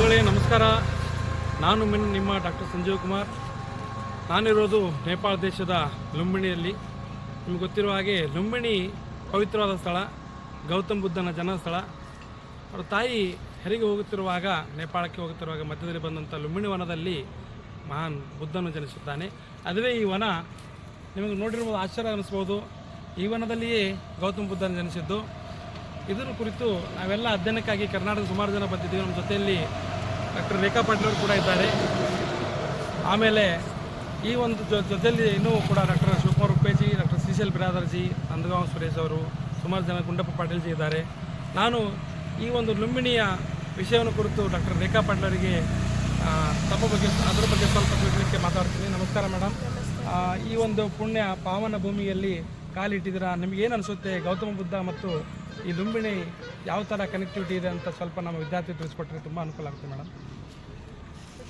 ಬಂಧುಗಳೇ ನಮಸ್ಕಾರ. ನಾನು ನಿಮ್ಮ ಡಾಕ್ಟರ್ ಸಂಜೀವ್ ಕುಮಾರ್. ನಾನಿರೋದು ನೇಪಾಳ ದೇಶದ ಲುಂಬಿಣಿಯಲ್ಲಿ. ನಿಮಗೆ ಗೊತ್ತಿರುವ ಹಾಗೆ ಲುಂಬಿಣಿ ಪವಿತ್ರವಾದ ಸ್ಥಳ, ಗೌತಮ್ ಬುದ್ಧನ ಜನ್ಮ ಸ್ಥಳ. ಅವರ ತಾಯಿ ಹೆರಿಗೆ ಹೋಗುತ್ತಿರುವಾಗ, ನೇಪಾಳಕ್ಕೆ ಹೋಗುತ್ತಿರುವಾಗ ಮಧ್ಯದಲ್ಲಿ ಬಂದಂಥ ಲುಂಬಿಣಿ ವನದಲ್ಲಿ ಮಹಾನ್ ಬುದ್ಧನು ಜನಿಸುತ್ತಾನೆ. ಅದುವೇ ಈ ವನ. ನಿಮಗೆ ನೋಡಿರ್ಬೋದು, ಆಶ್ಚರ್ಯ ಅನ್ನಿಸ್ಬೋದು. ಈ ವನದಲ್ಲಿಯೇ ಗೌತಮ್ ಬುದ್ಧನ ಜನಿಸಿದ್ದು. ಇದರ ಕುರಿತು ನಾವೆಲ್ಲ ಅಧ್ಯಯನಕ್ಕಾಗಿ ಕರ್ನಾಟಕದ ಸುಮಾರು ಜನ ಬಂದಿದ್ದೀವಿ. ನಮ್ಮ ಜೊತೆಯಲ್ಲಿ ಡಾಕ್ಟರ್ ರೇಖಾ ಪಾಟೀಲ್ ಅವರು ಕೂಡ ಇದ್ದಾರೆ. ಆಮೇಲೆ ಈ ಒಂದು ಜೊತೆಯಲ್ಲಿ ಇನ್ನೂ ಕೂಡ ಡಾಕ್ಟರ್ ಶಿವಕುಮಾರ್ ಉಪ್ಪೇಜಿ, ಡಾಕ್ಟರ್ ಸಿ.ಸಿ.ಎಲ್ ಬಿರಾದರ್ಜಿ, ನಂದಗಾಂವ್ ಸುರೇಶ್ ಅವರು, ಸುಮಾರು ಜನ, ಗುಂಡಪ್ಪ ಪಾಟೀಲ್ಜಿ ಇದ್ದಾರೆ. ನಾನು ಈ ಒಂದು ಲುಂಬಿಣಿಯ ವಿಷಯವನ್ನು ಕುರಿತು ಡಾಕ್ಟರ್ ರೇಖಾ ಪಾಟೀಲ್ ಅವರಿಗೆ ಅದರ ಬಗ್ಗೆ ಸ್ವಲ್ಪ ತಿಳಿಸಲಿಕ್ಕೆ ಮಾತಾಡ್ತೀನಿ. ನಮಸ್ಕಾರ ಮೇಡಮ್. ಈ ಒಂದು ಪುಣ್ಯ ಪಾವನ ಭೂಮಿಯಲ್ಲಿ ಕಾಲಿಟ್ಟಿದ್ದೀರಾ, ನಿಮಗೇನು ಅನಿಸುತ್ತೆ? ಗೌತಮ ಬುದ್ಧ ಮತ್ತು ಈ ಲುಂಬಿಣಿ ಯಾವ ಥರ ಕನೆಕ್ಟಿವಿಟಿ ಇದೆ ಅಂತ ಸ್ವಲ್ಪ ನಮ್ಮ ವಿದ್ಯಾರ್ಥಿ ತಿಳಿಸ್ಕೊಟ್ರೆ ತುಂಬ ಅನುಕೂಲ ಆಗುತ್ತೆ ಮೇಡಮ್.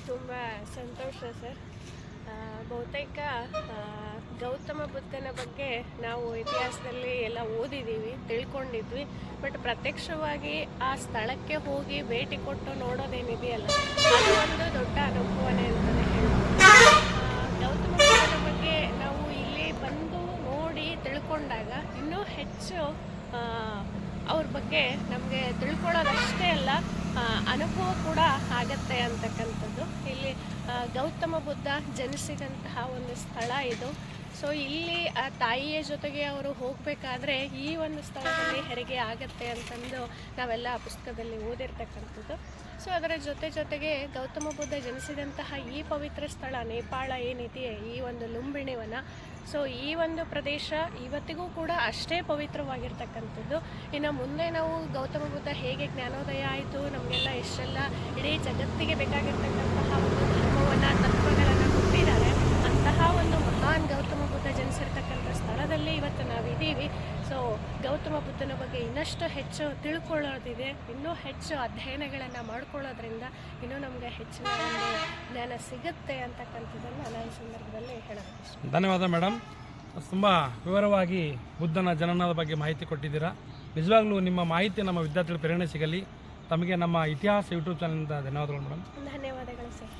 ತುಂಬ ಸಂತೋಷ ಸರ್. ಬಹುತೇಕ ಗೌತಮ ಬುದ್ಧನ ಬಗ್ಗೆ ನಾವು ಇತಿಹಾಸದಲ್ಲಿ ಎಲ್ಲ ಓದಿದ್ದೀವಿ, ತಿಳ್ಕೊಂಡಿದ್ವಿ. ಬಟ್ ಪ್ರತ್ಯಕ್ಷವಾಗಿ ಆ ಸ್ಥಳಕ್ಕೆ ಹೋಗಿ ಭೇಟಿ ಕೊಟ್ಟು ನೋಡೋದೇನಿದೆಯಲ್ಲ, ಅದು ಒಂದು ದೊಡ್ಡ ಅನುಭವನೇ ಅಂತಲೇ ಹೇಳ್ಬೋದು. ಗೌತಮ ಬುದ್ಧನ ಬಗ್ಗೆ ನಾವು ಇಲ್ಲಿ ಬಂದು ನೋಡಿ ತಿಳ್ಕೊಂಡಾಗ ಇನ್ನೂ ಹೆಚ್ಚು ಅವ್ರ ಬಗ್ಗೆ ನಮಗೆ ತಿಳ್ಕೊಳ್ಳೋದಷ್ಟೇ ಅಲ್ಲ, ಅನುಭವ ಕೂಡ ಆಗತ್ತೆ ಅಂತಕ್ಕಂಥದ್ದು. ಇಲ್ಲಿ ಗೌತಮ ಬುದ್ಧ ಜನಿಸಿದಂತಹ ಒಂದು ಸ್ಥಳ ಇದು. ಸೊ ಇಲ್ಲಿ ಆ ತಾಯಿಯ ಜೊತೆಗೆ ಅವರು ಹೋಗಬೇಕಾದ್ರೆ ಈ ಒಂದು ಸ್ಥಳದಲ್ಲಿ ಹೆರಿಗೆ ಆಗತ್ತೆ ಅಂತಂದು ನಾವೆಲ್ಲ ಪುಸ್ತಕದಲ್ಲಿ ಓದಿರ್ತಕ್ಕಂಥದ್ದು. ಸೊ ಅದರ ಜೊತೆಗೆ ಗೌತಮ ಬುದ್ಧ ಜನಿಸಿದಂತಹ ಈ ಪವಿತ್ರ ಸ್ಥಳ ನೇಪಾಳ ಏನಿದೆಯೇ, ಈ ಒಂದು ಲುಂಬಿಣಿ ವನ, ಸೊ ಈ ಒಂದು ಪ್ರದೇಶ ಇವತ್ತಿಗೂ ಕೂಡ ಅಷ್ಟೇ ಪವಿತ್ರವಾಗಿರ್ತಕ್ಕಂಥದ್ದು. ಇನ್ನು ಮುಂದೆ ನಾವು ಗೌತಮ ಬುದ್ಧ ಹೇಗೆ ಜ್ಞಾನೋದಯ ಆಯಿತು, ನಮಗೆಲ್ಲ ಎಷ್ಟೆಲ್ಲ ಇಡೀ ಜಗತ್ತಿಗೆ ಬೇಕಾಗಿರ್ತಕ್ಕಂತಹ ಒಂದು ಧರ್ಮವನ್ನು, ತತ್ವಗಳನ್ನು ಕೊಟ್ಟಿದ್ದಾರೆ, ಅಂತಹ ಒಂದು ಮಹಾನ್ ಗೌತಮ ಬುದ್ಧ ಜನಿಸಿರ್ತಕ್ಕಂಥ ಸ್ಥಳದಲ್ಲಿ ಇವತ್ತು ನಾವಿದ್ದೀವಿ. ಸೊ ಗೌತಮ ಬುದ್ಧನ ಬಗ್ಗೆ ಇನ್ನಷ್ಟು ಹೆಚ್ಚು ತಿಳ್ಕೊಳ್ಳೋದಿದೆ, ಇನ್ನೂ ಹೆಚ್ಚು ಅಧ್ಯಯನಗಳನ್ನು ಮಾಡ್ಕೊಳ್ಳೋದ್ರಿಂದ ಇನ್ನೂ ನಮಗೆ ಹೆಚ್ಚಿನ ಒಂದು ಜ್ಞಾನ ಸಿಗುತ್ತೆ ಅಂತಕ್ಕಂಥದ್ದನ್ನು ನಾನು ಈ ಸಂದರ್ಭದಲ್ಲಿ ಹೇಳಬೇಕು. ಧನ್ಯವಾದ ಮೇಡಮ್. ತುಂಬ ವಿವರವಾಗಿ ಬುದ್ಧನ ಜನನದ ಬಗ್ಗೆ ಮಾಹಿತಿ ಕೊಟ್ಟಿದ್ದೀರಾ. ನಿಜವಾಗ್ಲೂ ನಿಮ್ಮ ಮಾಹಿತಿ ನಮ್ಮ ವಿದ್ಯಾರ್ಥಿಗಳ ಪ್ರೇರಣೆ ಸಿಗಲಿ. ತಮಗೆ ನಮ್ಮ ಇತಿಹಾಸ ಯೂಟ್ಯೂಬ್ ಚಾನಲ್ನಿಂದ ಧನ್ಯವಾದಗಳು ಮೇಡಮ್. ಧನ್ಯವಾದಗಳು ಸರ್.